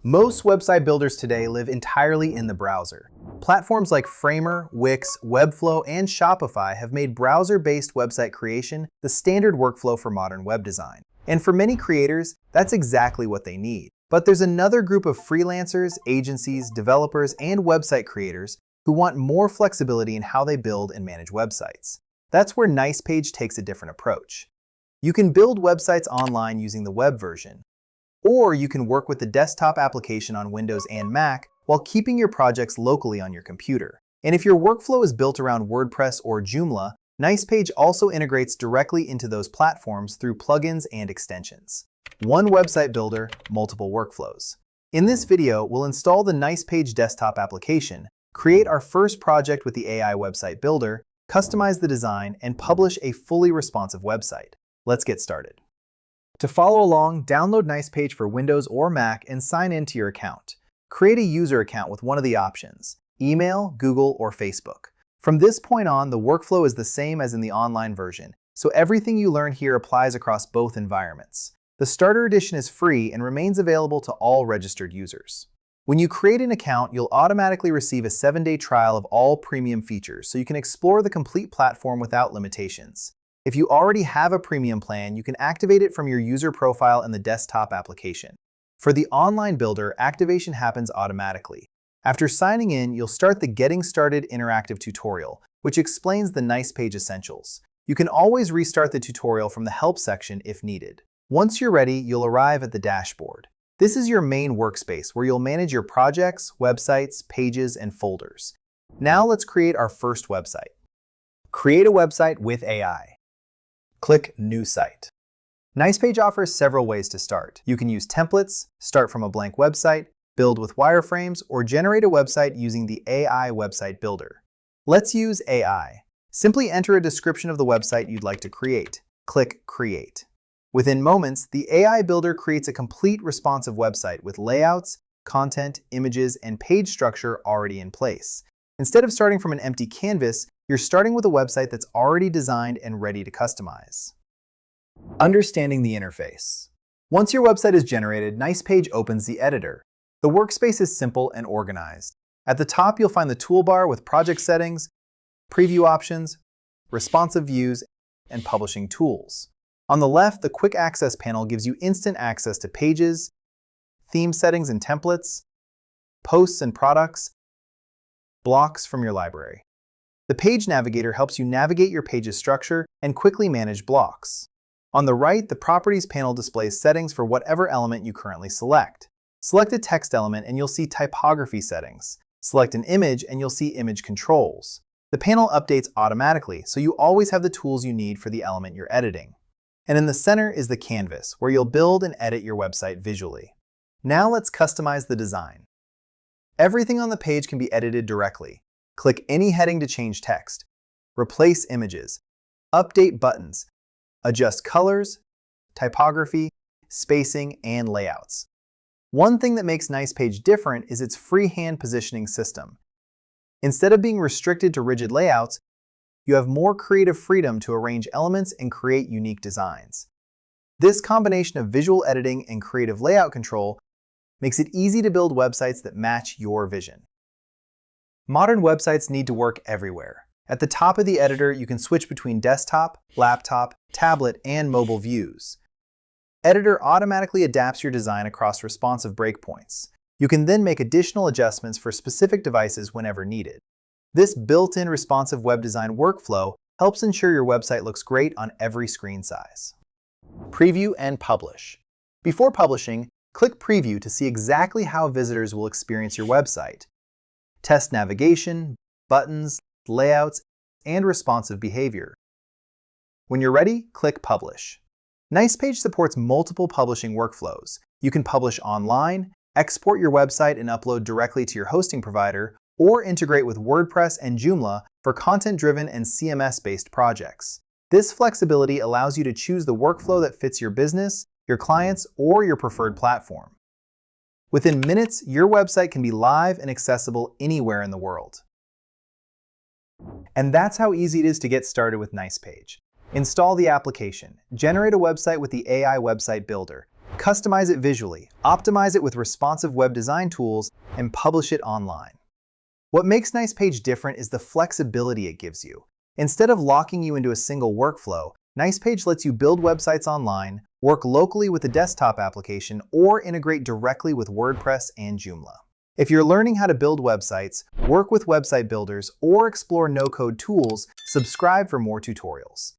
Most website builders today live entirely in the browser. Platforms like Framer, Wix, Webflow, and Shopify have made browser-based website creation the standard workflow for modern web design. And for many creators, that's exactly what they need. But there's another group of freelancers, agencies, developers, and website creators who want more flexibility in how they build and manage websites. That's where Nicepage takes a different approach. You can build websites online using the web version, or you can work with the desktop application on Windows and Mac while keeping your projects locally on your computer. And if your workflow is built around WordPress or Joomla, Nicepage also integrates directly into those platforms through plugins and extensions. One website builder, multiple workflows. In this video, we'll install the Nicepage desktop application, create our first project with the AI website builder, customize the design, and publish a fully responsive website. Let's get started. To follow along, download Nicepage for Windows or Mac and sign in to your account. Create a user account with one of the options: email, Google, or Facebook. From this point on, the workflow is the same as in the online version, so everything you learn here applies across both environments. The starter edition is free and remains available to all registered users. When you create an account, you'll automatically receive a 7-day trial of all premium features, so you can explore the complete platform without limitations. If you already have a premium plan, you can activate it from your user profile in the desktop application. For the online builder, activation happens automatically. After signing in, you'll start the Getting Started interactive tutorial, which explains the Nicepage essentials. You can always restart the tutorial from the help section if needed. Once you're ready, you'll arrive at the dashboard. This is your main workspace where you'll manage your projects, websites, pages, and folders. Now let's create our first website. Create a website with AI. Click New Site. Nicepage offers several ways to start. You can use templates, start from a blank website, build with wireframes, or generate a website using the AI website builder. Let's use AI. Simply enter a description of the website you'd like to create. Click Create. Within moments, the AI builder creates a complete responsive website with layouts, content, images, and page structure already in place. Instead of starting from an empty canvas, you're starting with a website that's already designed and ready to customize. Understanding the interface. Once your website is generated, Nicepage opens the editor. The workspace is simple and organized. At the top, you'll find the toolbar with project settings, preview options, responsive views, and publishing tools. On the left, the quick access panel gives you instant access to pages, theme settings and templates, posts and products, blocks from your library. The Page Navigator helps you navigate your page's structure and quickly manage blocks. On the right, the Properties panel displays settings for whatever element you currently select. Select a text element and you'll see typography settings. Select an image and you'll see image controls. The panel updates automatically, so you always have the tools you need for the element you're editing. And in the center is the canvas, where you'll build and edit your website visually. Now let's customize the design. Everything on the page can be edited directly. Click any heading to change text, replace images, update buttons, adjust colors, typography, spacing, and layouts. One thing that makes Nicepage different is its freehand positioning system. Instead of being restricted to rigid layouts, you have more creative freedom to arrange elements and create unique designs. This combination of visual editing and creative layout control makes it easy to build websites that match your vision. Modern websites need to work everywhere. At the top of the editor, you can switch between desktop, laptop, tablet, and mobile views. Editor automatically adapts your design across responsive breakpoints. You can then make additional adjustments for specific devices whenever needed. This built-in responsive web design workflow helps ensure your website looks great on every screen size. Preview and publish. Before publishing, click Preview to see exactly how visitors will experience your website. Test navigation, buttons, layouts, and responsive behavior. When you're ready, click Publish. Nicepage supports multiple publishing workflows. You can publish online, export your website and upload directly to your hosting provider, or integrate with WordPress and Joomla for content-driven and CMS-based projects. This flexibility allows you to choose the workflow that fits your business, your clients, or your preferred platform. Within minutes, your website can be live and accessible anywhere in the world. And that's how easy it is to get started with Nicepage. Install the application, generate a website with the AI website builder, Customize it visually, optimize it with responsive web design tools, and publish it online. What makes Nicepage different is the flexibility it gives you. Instead of locking you into a single workflow, Nicepage lets you build websites online, work locally with a desktop application, or integrate directly with WordPress and Joomla. If you're learning how to build websites, work with website builders, or explore no-code tools, subscribe for more tutorials.